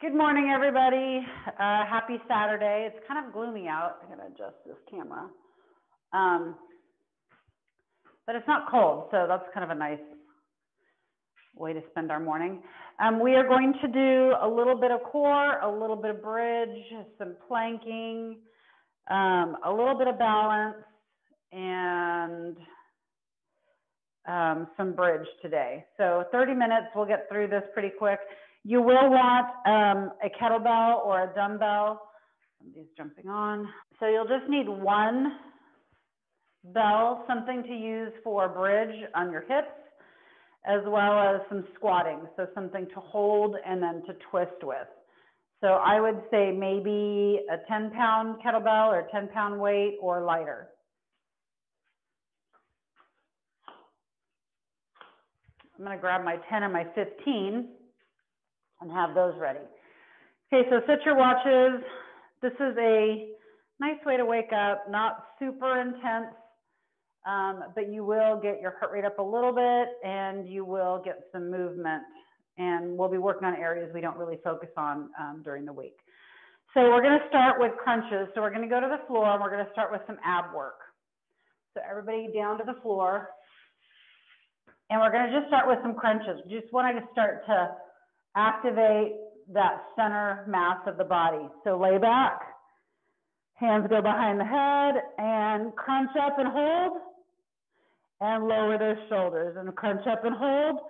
Good morning, everybody. Happy Saturday. It's kind of gloomy out. I'm going to adjust this camera. But it's not cold, so that's kind of a nice way to spend our morning. We are going to do a little bit of core, a little bit of bridge, some planking, a little bit of balance, and some bridge today. So 30 minutes, we'll get through this pretty quick. You will want a kettlebell or a dumbbell. Somebody's jumping on. So you'll just need one bell, something to use for bridge on your hips, as well as some squatting. So something to hold and then to twist with. So I would say maybe a 10-pound kettlebell or 10-pound weight or lighter. I'm going to grab my 10 and my 15 and have those ready. Okay, so set your watches. This is a nice way to wake up, not super intense, but you will get your heart rate up a little bit and you will get some movement. And we'll be working on areas we don't really focus on during the week. So we're going to start with crunches. So we're going to go to the floor and we're going to start with some ab work. So everybody down to the floor. And we're going to just start with some crunches. Just wanted to start to activate that center mass of the body. So lay back, hands go behind the head, and crunch up and hold, and lower those shoulders, and crunch up and hold,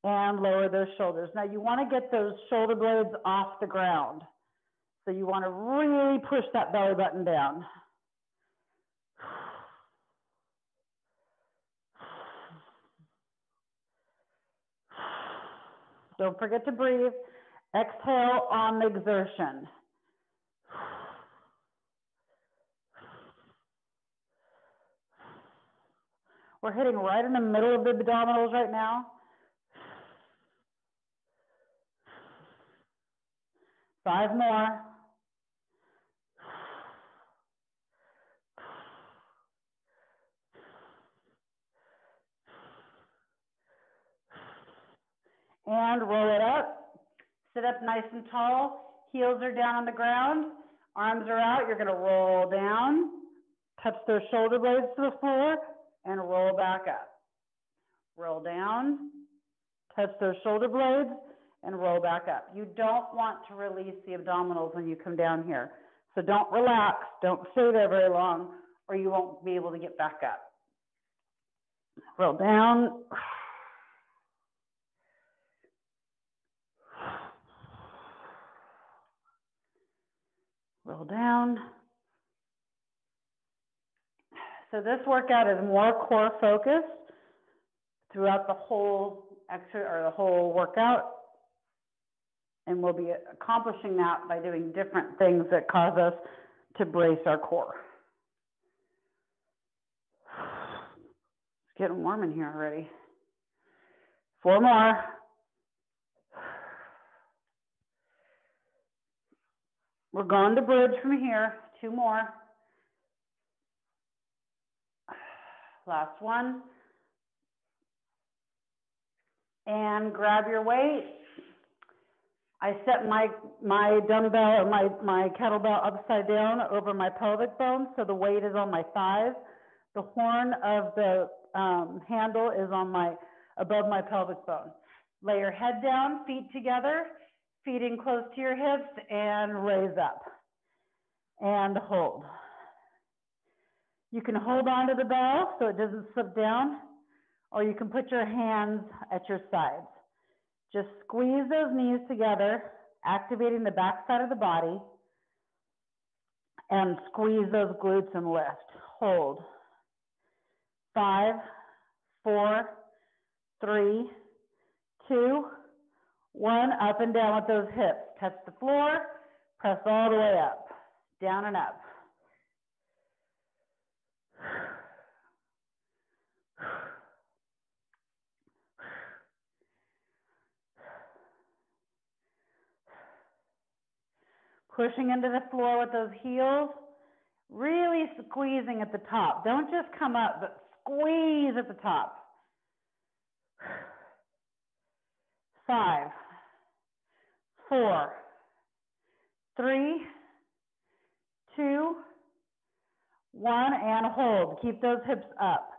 and lower those shoulders. Now you want to get those shoulder blades off the ground. So you want to really push that belly button down. Don't forget to breathe. Exhale on the exertion. We're hitting right in the middle of the abdominals right now. 5 more. And roll it up. Sit up nice and tall. Heels are down on the ground. Arms are out. You're going to roll down. Touch those shoulder blades to the floor and roll back up. Roll down. Touch those shoulder blades and roll back up. You don't want to release the abdominals when you come down here. So don't relax. Don't stay there very long or you won't be able to get back up. Roll down. Roll down. So this workout is more core focused throughout the whole workout. And we'll be accomplishing that by doing different things that cause us to brace our core. It's getting warm in here already. 4 more. We're going to bridge from here. 2 more. Last one. And grab your weight. I set my dumbbell or my kettlebell upside down over my pelvic bone, so the weight is on my thighs. The horn of the handle is on above my pelvic bone. Lay your head down, feet together. Feet in close to your hips and raise up and hold. You can hold onto the bell so it doesn't slip down, or you can put your hands at your sides. Just squeeze those knees together, activating the back side of the body, and squeeze those glutes and lift. Hold. 5, 4, 3, 2, 1, up and down with those hips. Touch the floor, press all the way up, down and up. Pushing into the floor with those heels, really squeezing at the top. Don't just come up, but squeeze at the top. 5, 4, 3, 2, 1, and hold. Keep those hips up.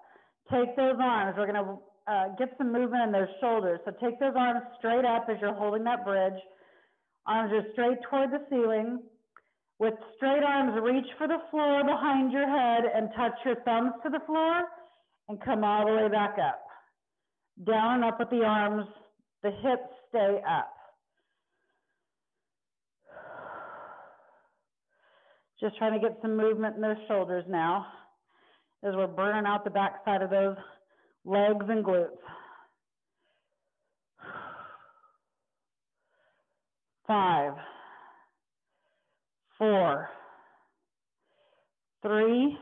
Take those arms. We're going to get some movement in those shoulders. So take those arms straight up as you're holding that bridge. Arms are straight toward the ceiling. With straight arms, reach for the floor behind your head and touch your thumbs to the floor and come all the way back up. Down and up with the arms. The hips stay up. Just trying to get some movement in those shoulders now as we're burning out the back side of those legs and glutes. 5, 4, 3,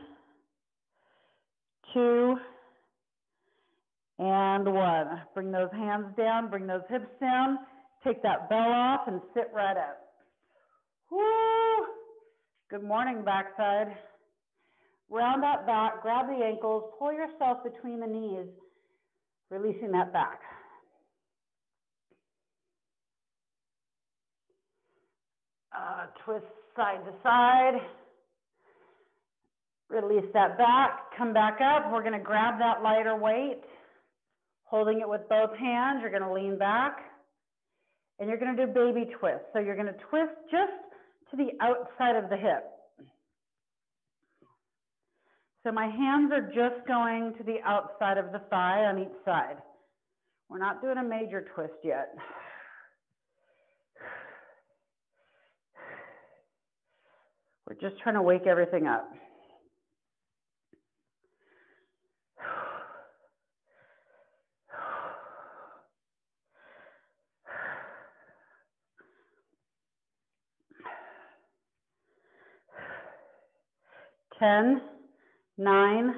2, and 1. Bring those hands down, bring those hips down, take that bell off and sit right up. Woo! Good morning, backside. Round that back, grab the ankles, pull yourself between the knees, releasing that back. Twist side to side. Release that back, come back up. We're going to grab that lighter weight, holding it with both hands. You're going to lean back, and you're going to do baby twist. So you're going to twist just to the outside of the hip. So my hands are just going to the outside of the thigh on each side. We're not doing a major twist yet. We're just trying to wake everything up. Ten, 9,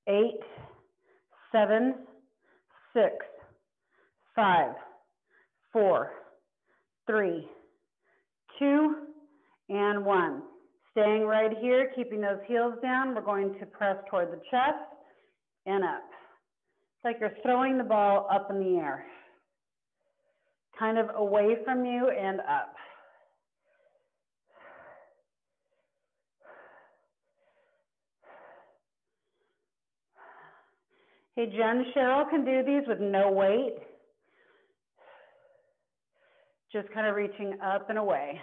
8, 7, 6, 5, 4, 3, 2, and 1. Staying right here, keeping those heels down. We're going to press toward the chest and up. It's like you're throwing the ball up in the air, kind of away from you and up. Hey, Jen, Cheryl can do these with no weight. Just kind of reaching up and away.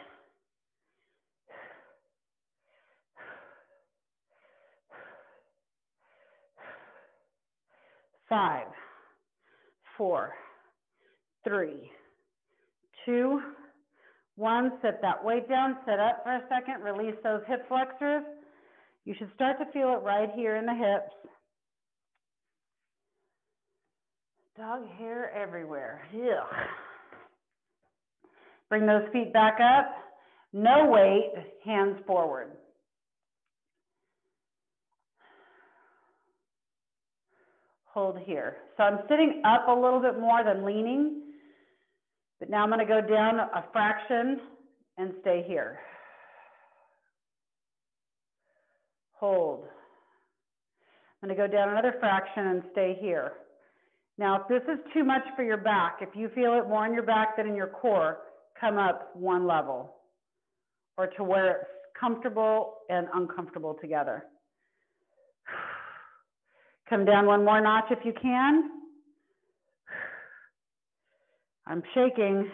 5, 4, 3, 2, 1. Set that weight down, sit up for a second, release those hip flexors. You should start to feel it right here in the hips. Dog hair everywhere. Ugh. Bring those feet back up. No weight, hands forward. Hold here. So I'm sitting up a little bit more than leaning, but now I'm going to go down a fraction and stay here. Hold. I'm going to go down another fraction and stay here. Now, if this is too much for your back, if you feel it more in your back than in your core, come up one level or to where it's comfortable and uncomfortable together. Come down one more notch if you can. I'm shaking.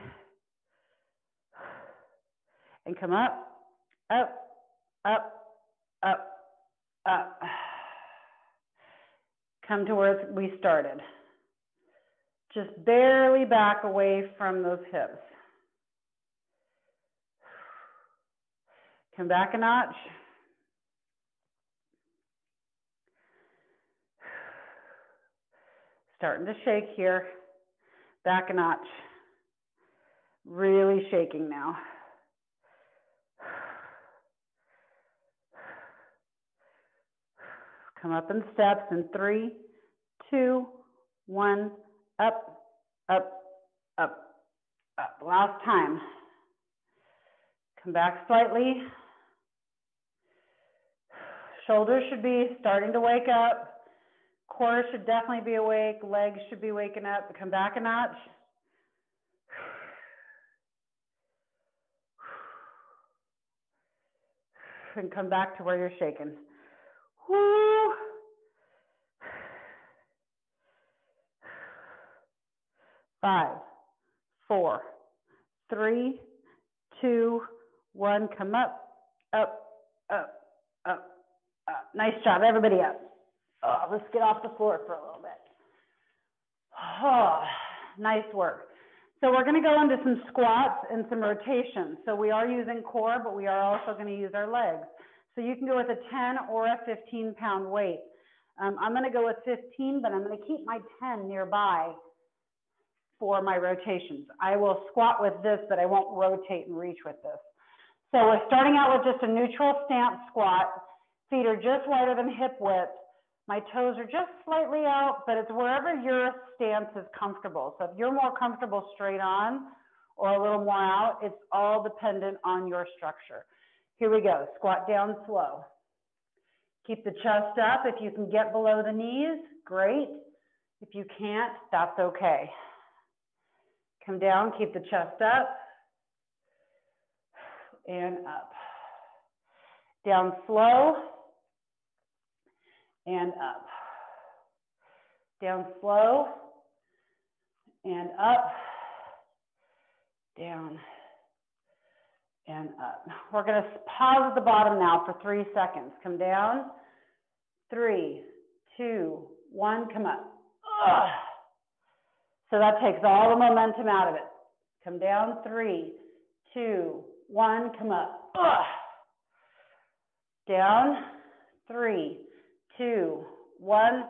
And come up, up, up, up, up. Come to where we started. Just barely back away from those hips. Come back a notch. Starting to shake here. Back a notch. Really shaking now. Come up in steps in 3, 2, 1. Up, up, up, up. Last time. Come back slightly. Shoulders should be starting to wake up. Core should definitely be awake. Legs should be waking up. Come back a notch. and come back to where you're shaking. Woo. 5, 4, 3, 2, 1. Come up, up, up, up, up. Nice job, everybody up. Oh, let's get off the floor for a little bit. Oh, nice work. So we're going to go into some squats and some rotations. So we are using core, but we are also going to use our legs. So you can go with a 10 or a 15-pound weight. I'm going to go with 15, but I'm going to keep my 10 nearby for my rotations. I will squat with this, but I won't rotate and reach with this. So we're starting out with just a neutral stance squat. Feet are just wider than hip width. My toes are just slightly out, but it's wherever your stance is comfortable. So if you're more comfortable straight on or a little more out, it's all dependent on your structure. Here we go. Squat down slow. Keep the chest up. If you can get below the knees, great. If you can't, that's okay. Come down, keep the chest up and up. Down slow and up. Down slow and up. Down and up. We're going to pause at the bottom now for 3 seconds. Come down. 3, 2, 1, come up. Ugh. So that takes all the momentum out of it. Come down. 3, 2, 1, come up. Ugh. Down. 3, 2, 1,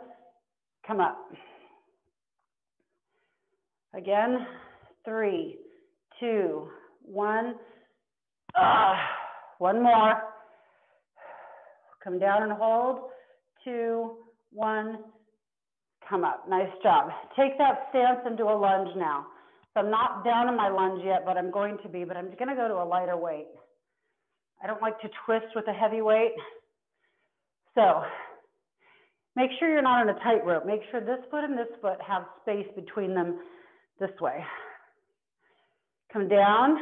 come up. Again. 3, 2, 1. One more. Come down and hold. 2, 1. Come up. Nice job. Take that stance into a lunge now. So I'm not down in my lunge yet, but I'm going to be. But I'm going to go to a lighter weight. I don't like to twist with a heavy weight. So make sure you're not on a tightrope. Make sure this foot and this foot have space between them this way. Come down.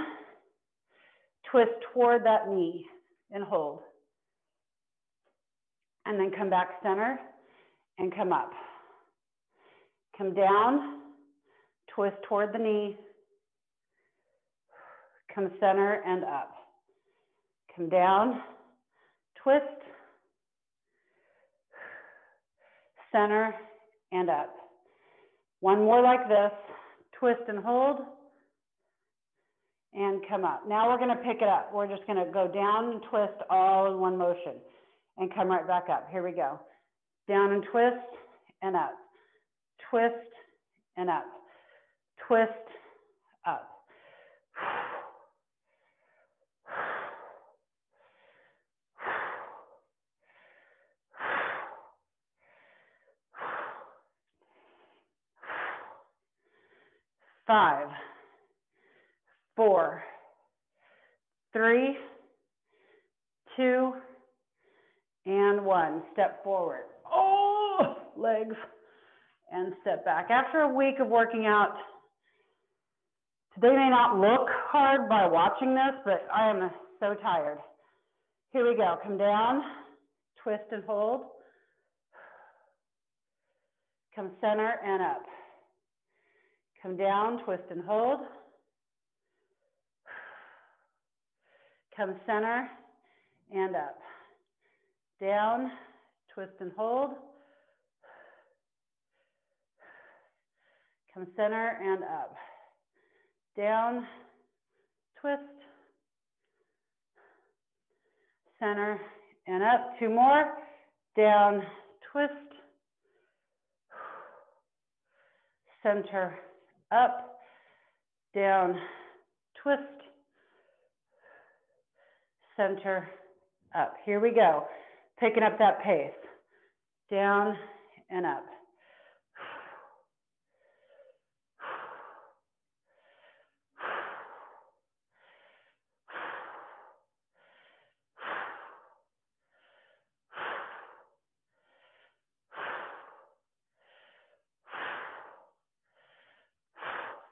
Twist toward that knee and hold. And then come back center and come up. Come down, twist toward the knee, come center and up. Come down, twist, center and up. One more like this, twist and hold, and come up. Now we're going to pick it up. We're just going to go down and twist all in one motion and come right back up. Here we go. Down and twist and up. Twist and up. Twist up. 5, 4, 3, 2, and 1. Step forward. Oh, legs. And step back. After a week of working out, today may not look hard by watching this, but I am so tired. Here we go. Come down, twist and hold. Come center and up. Come down, twist and hold. Come center and up. Down, twist and hold. Come center and up. Down, twist, center and up. 2 more. Down, twist, center, up, down, twist, center, up. Here we go. Picking up that pace. Down and up.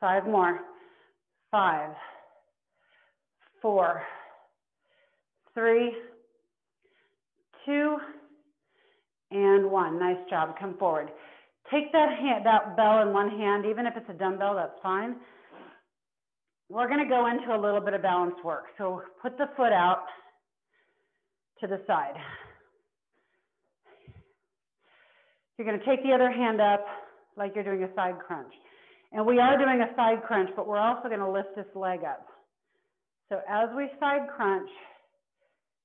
Five more. 5, 4, 3, 2, and 1. Nice job. Come forward. Take that bell in one hand, even if it's a dumbbell, that's fine. We're going to go into a little bit of balance work. So put the foot out to the side. You're going to take the other hand up like you're doing a side crunch. And we are doing a side crunch, but we're also going to lift this leg up. So as we side crunch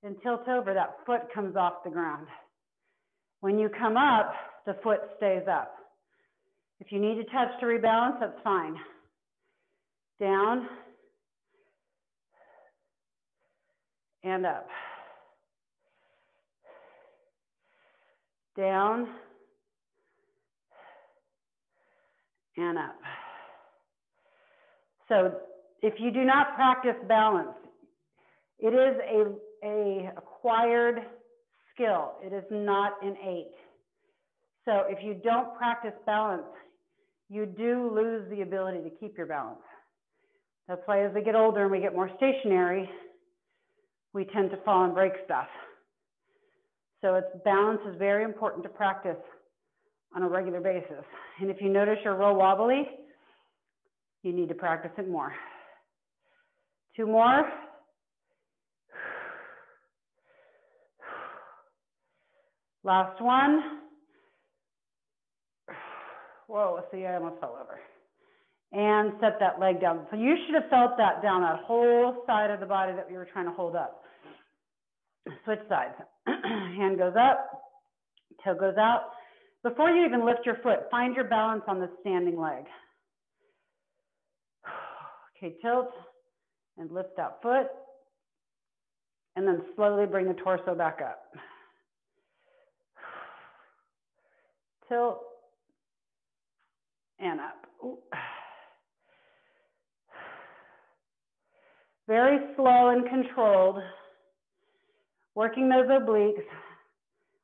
and tilt over, that foot comes off the ground. When you come up, the foot stays up. If you need to touch to rebalance, that's fine. Down and up. Down and up. So if you do not practice balance, it is a acquired skill. It is not innate. So if you don't practice balance, you do lose the ability to keep your balance. That's why as we get older and we get more stationary, we tend to fall and break stuff. So balance is very important to practice on a regular basis. And if you notice you're real wobbly, you need to practice it more. 2 more. Last one. Whoa, see, I almost fell over. And set that leg down. So you should have felt that down, that whole side of the body that we were trying to hold up. Switch sides. Hand goes up, toe goes out. Before you even lift your foot, find your balance on the standing leg. Okay, tilt and lift that foot. And then slowly bring the torso back up. Tilt and up. Ooh. Very slow and controlled. Working those obliques.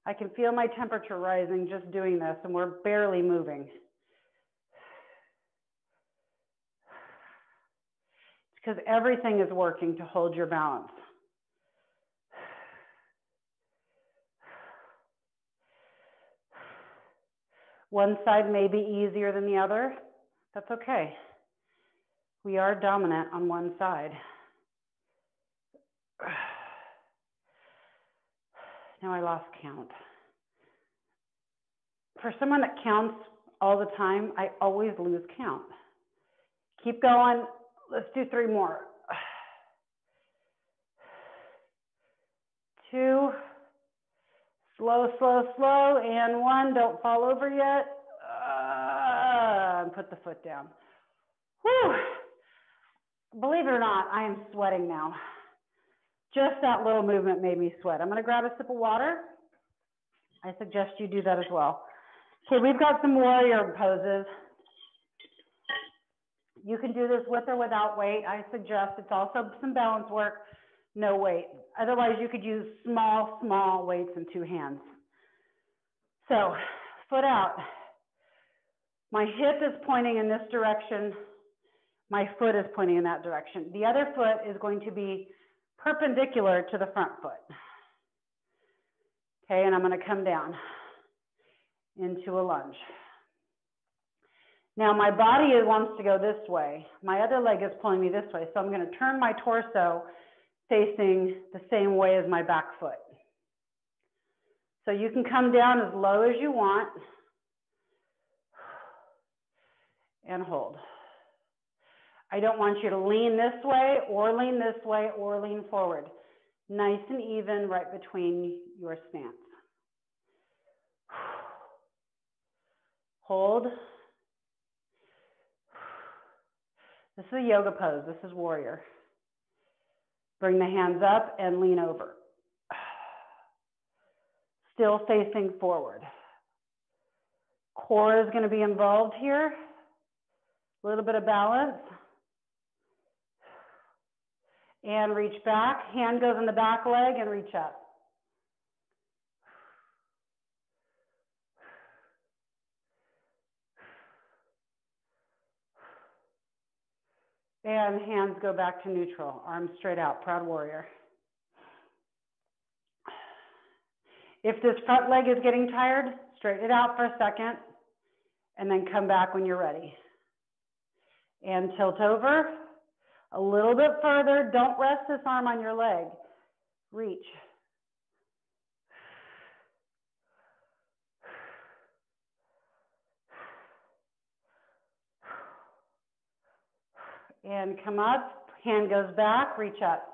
I can feel my temperature rising just doing this, and we're barely moving. It's because everything is working to hold your balance. One side may be easier than the other. That's okay. We are dominant on one side. Now I lost count. For someone that counts all the time, I always lose count. Keep going. Let's do 3 more. 2. Slow, slow, slow. And 1. Don't fall over yet. And put the foot down. Whew. Believe it or not, I am sweating now. Just that little movement made me sweat. I'm going to grab a sip of water. I suggest you do that as well. Okay, we've got some warrior poses. You can do this with or without weight. I suggest it's also some balance work, no weight. Otherwise, you could use small, small weights in 2 hands. So, foot out. My hip is pointing in this direction. My foot is pointing in that direction. The other foot is going to be perpendicular to the front foot. Okay, and I'm going to come down into a lunge. Now my body wants to go this way. My other leg is pulling me this way, so I'm going to turn my torso facing the same way as my back foot. So you can come down as low as you want and hold. I don't want you to lean this way or lean this way or lean forward. Nice and even right between your stance. Hold. This is a yoga pose. This is warrior. Bring the hands up and lean over. Still facing forward. Core is going to be involved here. A little bit of balance. And reach back. Hand goes in the back leg and reach up. And hands go back to neutral. Arms straight out. Proud warrior. If this front leg is getting tired, straighten it out for a second and then come back when you're ready. And tilt over a little bit further. Don't rest this arm on your leg. Reach. And come up, hand goes back, reach up.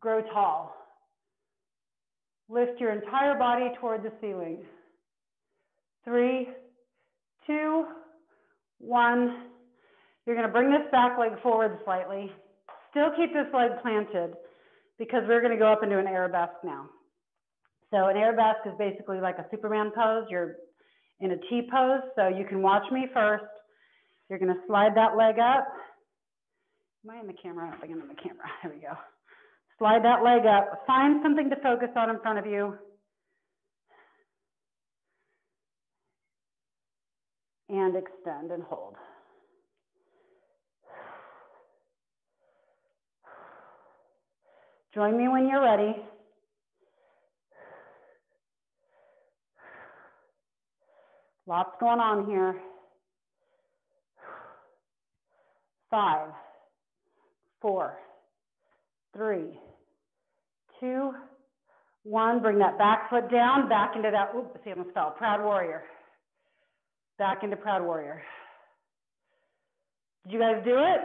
Grow tall. Lift your entire body toward the ceiling. 3, 2, 1. You're going to bring this back leg forward slightly. Still keep this leg planted because we're going to go up into an Arabesque now. So an Arabesque is basically like a Superman pose. You're in a T pose, so you can watch me first. You're going to slide that leg up. Am I in the camera? I don't think I'm in the camera. There we go. Slide that leg up. Find something to focus on in front of you. And extend and hold. Join me when you're ready. Lots going on here. 5, 4, 3, 2, 1. Bring that back foot down, back into that, oops, see, I almost fell. Proud warrior. Back into proud warrior. Did you guys do it?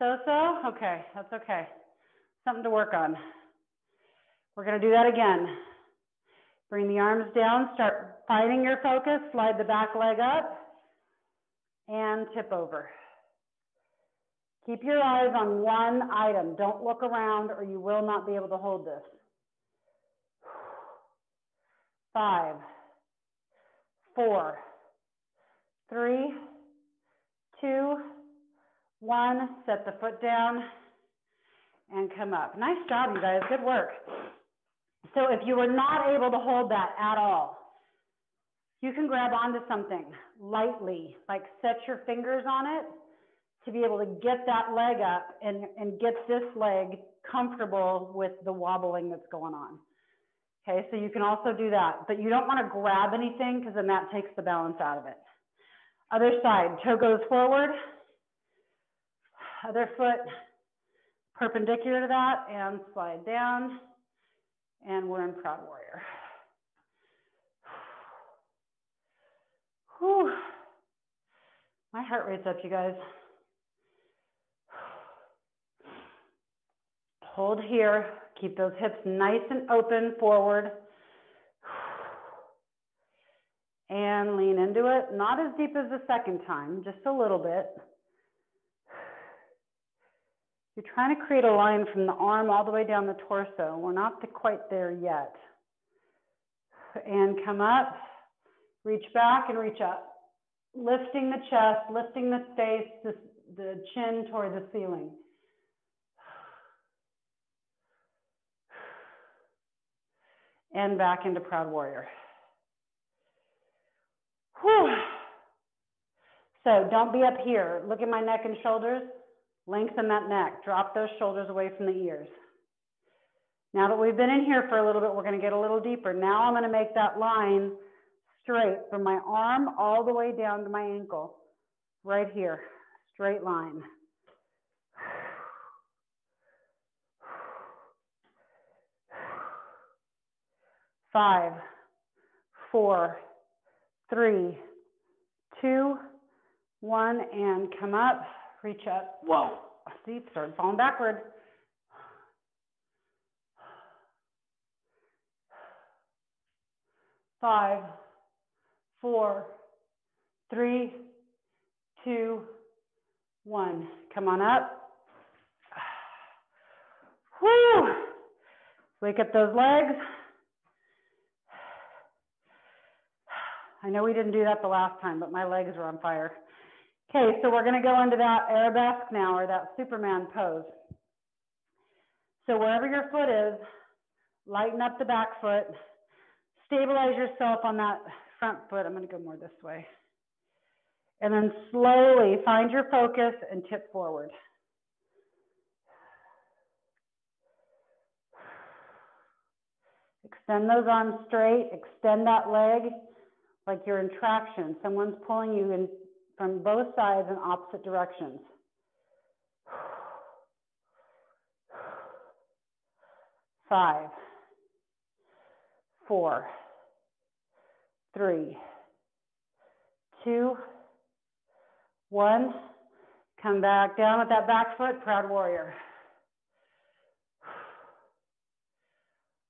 So? Okay, that's okay. Something to work on. We're going to do that again. Bring the arms down, start finding your focus, slide the back leg up, and tip over. Keep your eyes on one item. Don't look around or you will not be able to hold this. 5, 4, 3, 2, 1. Set the foot down and come up. Nice job, you guys. Good work. So if you were not able to hold that at all, you can grab onto something lightly, like set your fingers on it to be able to get that leg up and get this leg comfortable with the wobbling that's going on. Okay, so you can also do that, but you don't want to grab anything because then that takes the balance out of it. Other side, toe goes forward, other foot perpendicular to that and slide down, and we're in proud warrior. Whew. My heart rate's up, you guys. Hold here, keep those hips nice and open forward. And lean into it, not as deep as the second time, just a little bit. You're trying to create a line from the arm all the way down the torso. We're not quite there yet. And come up, reach back and reach up. Lifting the chest, lifting the face, the chin toward the ceiling. And back into proud warrior. Whew. So don't be up here. Look at my neck and shoulders. Lengthen that neck. Drop those shoulders away from the ears. Now that we've been in here for a little bit, we're going to get a little deeper. Now I'm going to make that line straight from my arm all the way down to my ankle. Right here. Straight line. Five, 4, 3, 2, 1, and come up, reach up. Whoa, see, start falling backward. Five, 4, 3, 2, 1. Come on up. Whew. Wake up those legs. I know we didn't do that the last time, but my legs were on fire. Okay, so we're going to go into that Arabesque now, or that Superman pose. So wherever your foot is, lighten up the back foot. Stabilize yourself on that front foot. I'm going to go more this way. And then slowly find your focus and tip forward. Extend those arms straight, extend that leg like you're in traction. Someone's pulling you in from both sides in opposite directions. 5, 4, 3, 2, 1. Come back down with that back foot, proud warrior.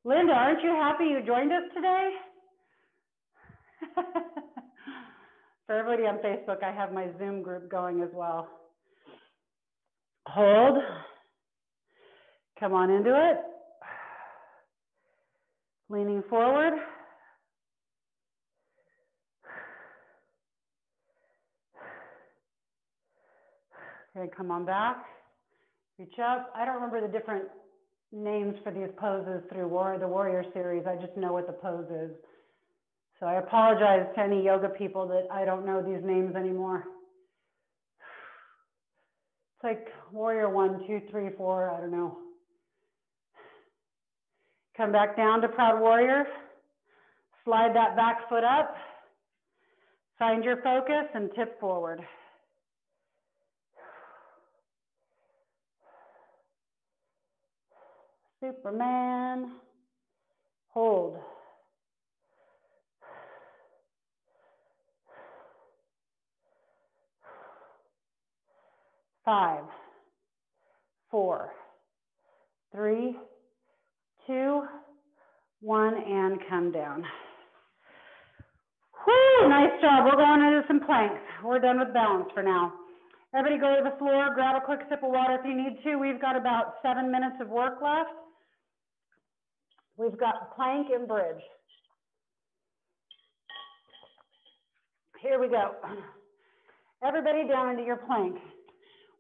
Linda, aren't you happy you joined us today? For everybody on Facebook, I have my Zoom group going as well. Hold. Come on into it. Leaning forward. Okay, come on back. Reach up. I don't remember the different names for these poses through the Warrior series. I just know what the pose is. So I apologize to any yoga people that I don't know these names anymore. It's like Warrior 1, 2, 3, 4, I don't know. Come back down to Proud Warrior. Slide that back foot up. Find your focus and tip forward. Superman. Hold. 5, 4, 3, 2, 1, and come down. Whoo, nice job. We're going into some planks. We're done with balance for now. Everybody go to the floor, grab a quick sip of water if you need to. We've got about 7 minutes of work left. We've got plank and bridge. Here we go. Everybody down into your plank.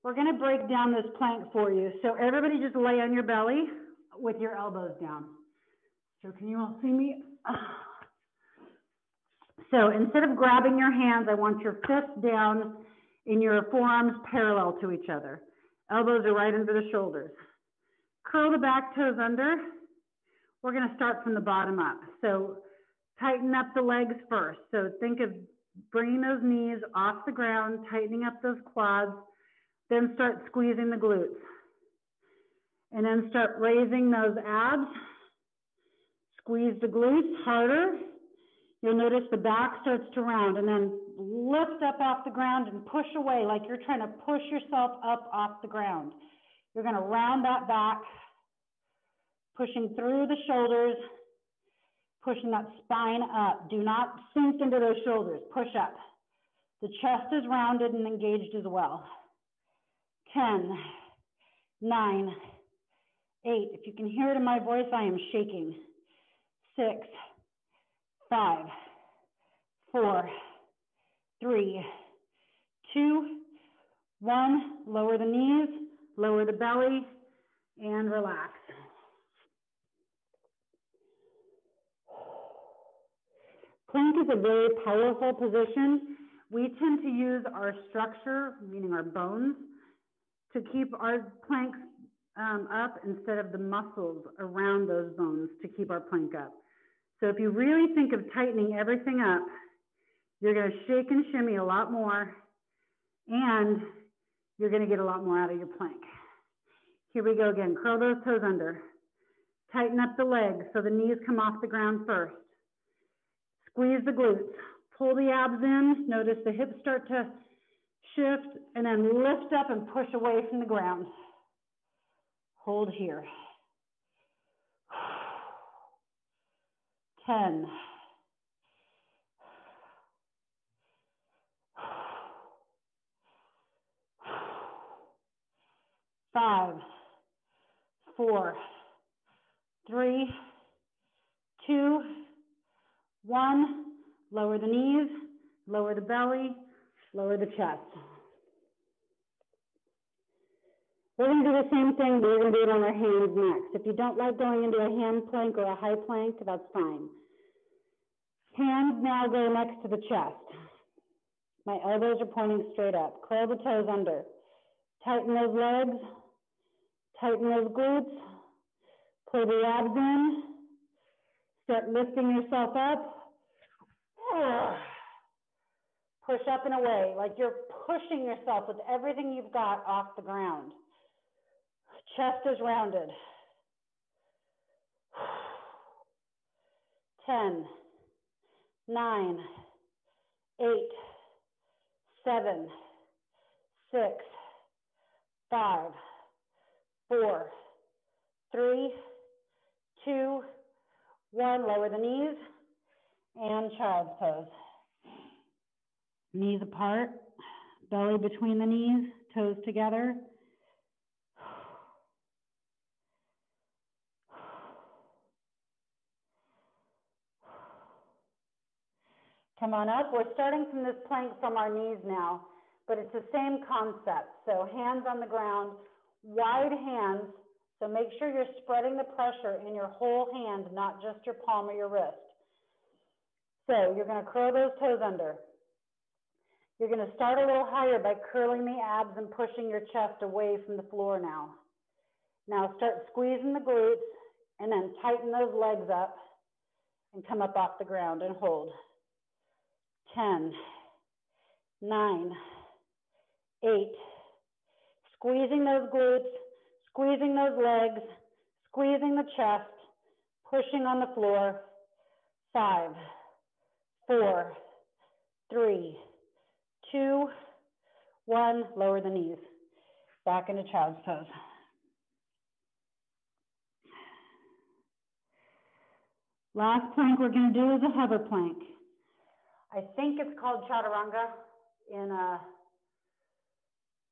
We're going to break down this plank for you. So everybody just lay on your belly with your elbows down. So can you all see me? So instead of grabbing your hands, I want your fists down in your forearms parallel to each other. Elbows are right under the shoulders. Curl the back toes under. We're going to start from the bottom up. So tighten up the legs first. So think of bringing those knees off the ground, tightening up those quads, then start squeezing the glutes. And then start raising those abs. Squeeze the glutes harder. You'll notice the back starts to round, and then lift up off the ground and push away like you're trying to push yourself up off the ground. You're going to round that back, pushing through the shoulders, pushing that spine up. Do not sink into those shoulders. Push up. The chest is rounded and engaged as well. 10, 9, 8. If you can hear it in my voice, I am shaking. 6, 5, 4, 3, 2, 1. Lower the knees, lower the belly, and relax. Plank is a very powerful position. We tend to use our structure, meaning our bones, to keep our planks up instead of the muscles around those bones to keep our plank up. So if you really think of tightening everything up, you're going to shake and shimmy a lot more, and you're going to get a lot more out of your plank. Here we go again. Curl those toes under. Tighten up the legs so the knees come off the ground first. Squeeze the glutes. Pull the abs in. Notice the hips start to shift, and then lift up and push away from the ground. Hold here. 10. 5, 4, 3, 2, 1. Lower the knees, lower the belly, lower the chest. We're going to do the same thing, but we're going to do it on our hands next. If you don't like going into a hand plank or a high plank, that's fine. Hands now go next to the chest. My elbows are pointing straight up. Curl the toes under. Tighten those legs. Tighten those glutes. Pull the abs in. Start lifting yourself up. Push up and away, like you're pushing yourself with everything you've got off the ground. Chest is rounded. 10, 9, 8, 7, 6, 5, 4, 3, 2, 1. Lower the knees and child's pose. Knees apart, belly between the knees, toes together. Come on up. We're starting from this plank from our knees now, but it's the same concept. So hands on the ground, wide hands. So make sure you're spreading the pressure in your whole hand, not just your palm or your wrist. So you're going to curl those toes under. You're going to start a little higher by curling the abs and pushing your chest away from the floor now. Now start squeezing the glutes and then tighten those legs up and come up off the ground and hold. 10, 9, 8. Squeezing those glutes, squeezing those legs, squeezing the chest, pushing on the floor. 5, 4, 3, 2, 1. Lower the knees. Back into child's pose. Last plank we're going to do is a hover plank. I think it's called chaturanga in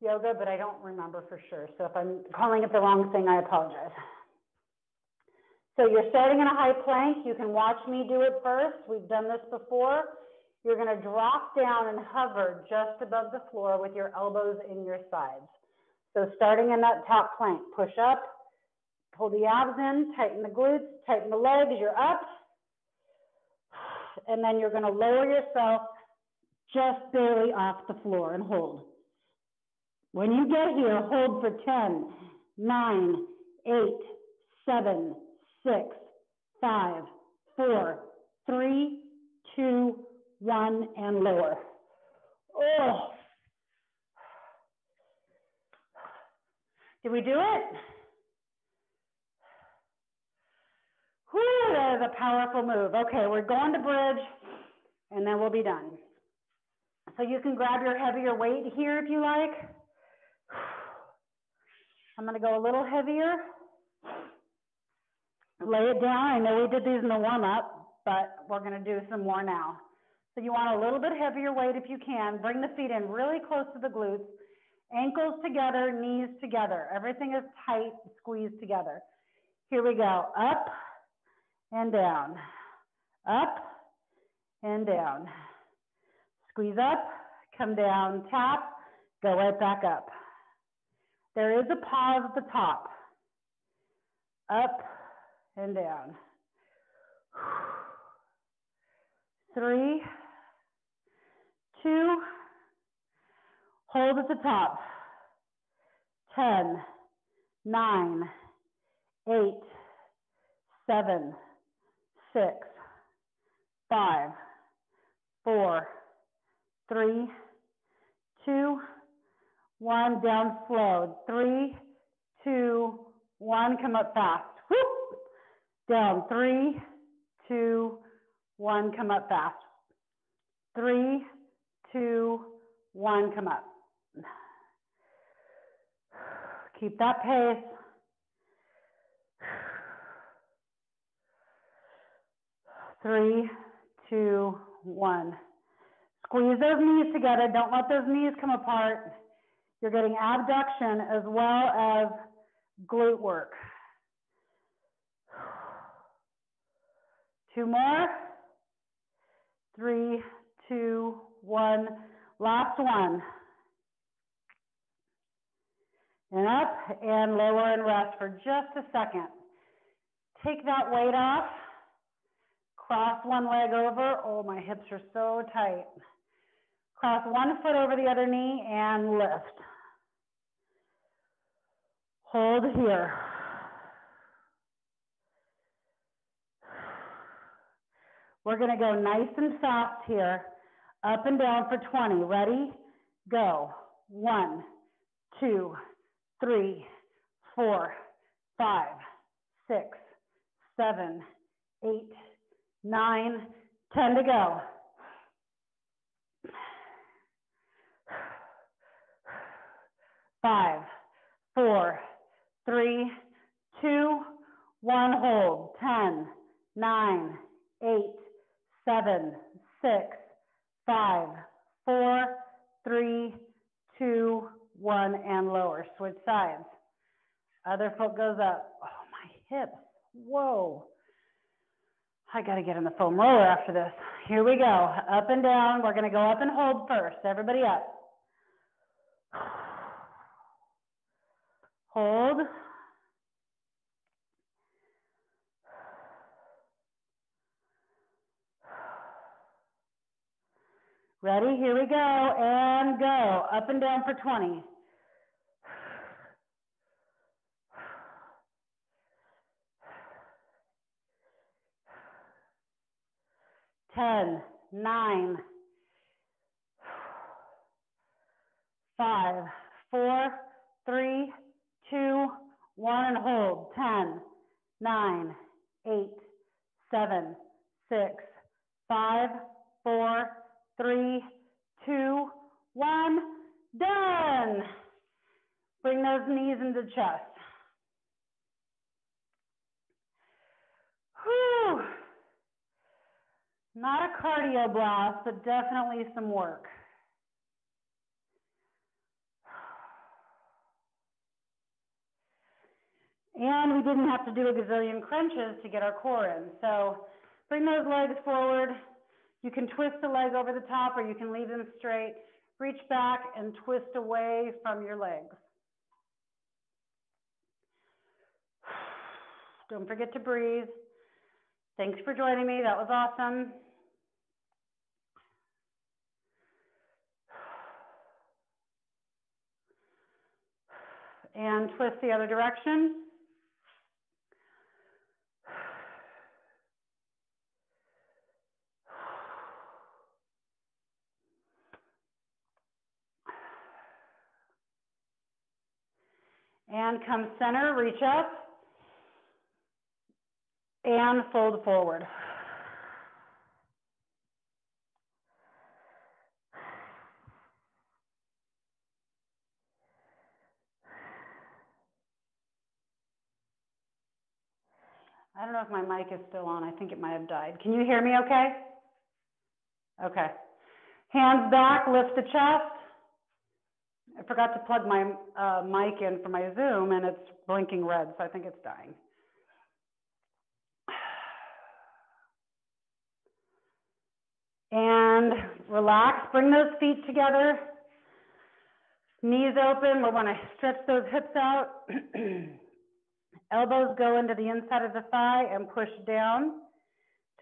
yoga, but I don't remember for sure. So if I'm calling it the wrong thing, I apologize. So you're starting in a high plank. You can watch me do it first. We've done this before. You're going to drop down and hover just above the floor with your elbows in your sides. So starting in that top plank, push up, pull the abs in, tighten the glutes, tighten the legs, you're up. And then you're going to lower yourself just barely off the floor and hold. When you get here, hold for 10, 9, 8, 7, 6, 5, 4, 3, 2, 1, and lower. Oh. Did we do it? Whew, that is a powerful move. Okay, we're going to bridge, and then we'll be done. So you can grab your heavier weight here if you like. I'm going to go a little heavier. Lay it down. I know we did these in the warm-up, but we're going to do some more now. So you want a little bit heavier weight if you can. Bring the feet in really close to the glutes. Ankles together, knees together. Everything is tight, squeezed together. Here we go. Up and down. Up and down. Squeeze up, come down, tap, go right back up. There is a pause at the top. Up and down. 3, 2, hold at the top. 10, 9, 8, 7, 6, 5, 4, 3, 2, 1, down slow. 3, 2, 1, come up fast. Whoop. Down. 3, 2, 1, come up fast. 3, 2, 1, come up. Keep that pace. Three, 2, 1. Squeeze those knees together. Don't let those knees come apart. You're getting abduction as well as glute work. 2 more. 3, 2, 1. Last one. And up and lower and rest for just a second. Take that weight off. Cross one leg over. Oh, my hips are so tight. Cross one foot over the other knee and lift. Hold here. We're going to go nice and fast here, up and down for 20. Ready? Go. 1, 2, 3, 4, 5, 6, 7, 8, 9, 10 to go. Five, 4, 3, 2, 1, hold. 10, 9, 8, 7, 6, 5, 4, 3, 2, 1, and lower. Switch sides. Other foot goes up. Oh, my hips. Whoa. I got to get in the foam roller after this. Here we go. Up and down. We're going to go up and hold first. Everybody up. Hold. Ready? Here we go. And go. Up and down for 20. Ten, 9, 5, 4, 3, 2, 1, and hold. 10, 9, 8, 7, 6, 5, 4, 3, 2, 1. Done. Bring those knees into the chest. Whew. Not a cardio blast, but definitely some work. And we didn't have to do a gazillion crunches to get our core in. So bring those legs forward. You can twist the leg over the top or you can leave them straight. Reach back and twist away from your legs. Don't forget to breathe. Thanks for joining me. That was awesome. And twist the other direction. And come center, reach up. And fold forward. I don't know if my mic is still on. I think it might have died. Can you hear me okay? Okay. Hands back, lift the chest. I forgot to plug my mic in for my Zoom and it's blinking red, so I think it's dying. And relax, bring those feet together. Knees open, we want to stretch those hips out. Elbows go into the inside of the thigh and push down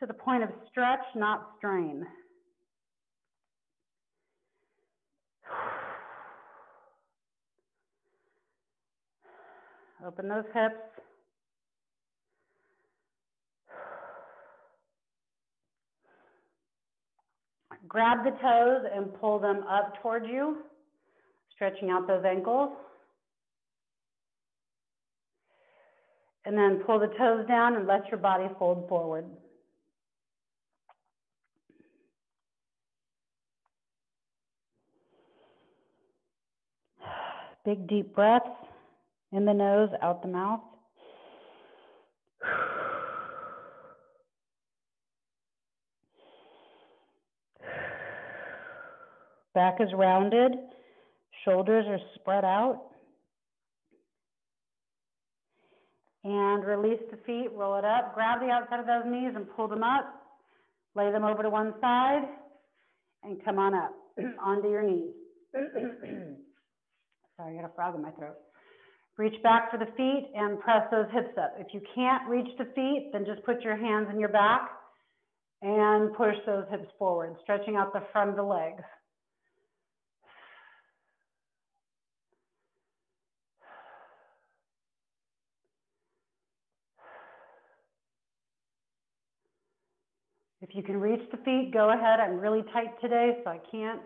to the point of stretch, not strain. Open those hips. Grab the toes and pull them up towards you, stretching out those ankles. And then pull the toes down and let your body fold forward. Big deep breaths in the nose, out the mouth. Back is rounded, shoulders are spread out. And release the feet, roll it up, grab the outside of those knees and pull them up. Lay them over to one side and come on up onto your knees. Sorry, I got a frog in my throat. Reach back for the feet and press those hips up. If you can't reach the feet, then just put your hands in your back and push those hips forward, stretching out the front of the legs. If you can reach the feet, go ahead. I'm really tight today, so I can't.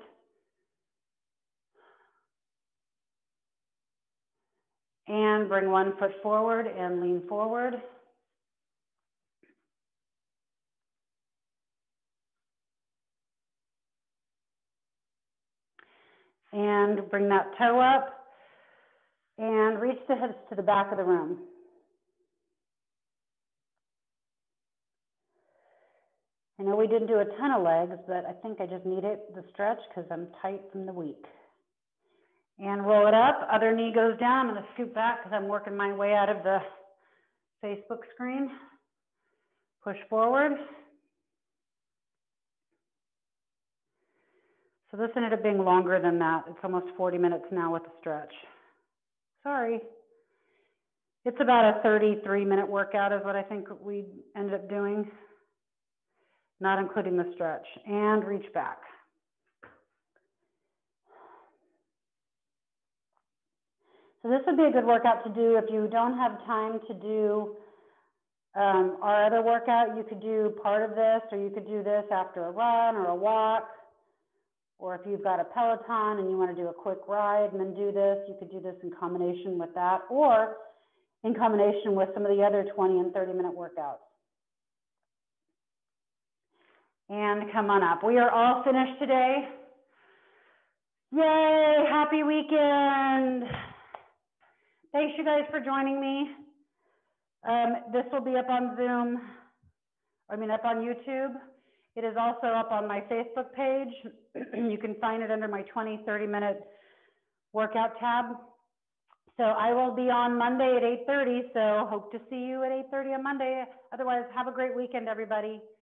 And bring one foot forward and lean forward. And bring that toe up and reach the hips to the back of the room. I know we didn't do a ton of legs, but I think I just need the stretch because I'm tight from the week. And roll it up, other knee goes down. I'm gonna scoot back because I'm working my way out of the Facebook screen. Push forward. So this ended up being longer than that. It's almost 40 minutes now with the stretch. Sorry. It's about a 33-minute workout is what I think we ended up doing, not including the stretch. And reach back. So this would be a good workout to do if you don't have time to do our other workout. You could do part of this, or you could do this after a run or a walk. Or if you've got a Peloton and you want to do a quick ride and then do this, you could do this in combination with that, or in combination with some of the other 20 and 30-minute workouts. And come on up. We are all finished today. Yay, happy weekend. Thanks you guys for joining me. This will be up on Zoom, up on YouTube. It is also up on my Facebook page. You can find it under my 20, 30-minute workout tab. So I will be on Monday at 8:30, so hope to see you at 8:30 on Monday. Otherwise, have a great weekend, everybody.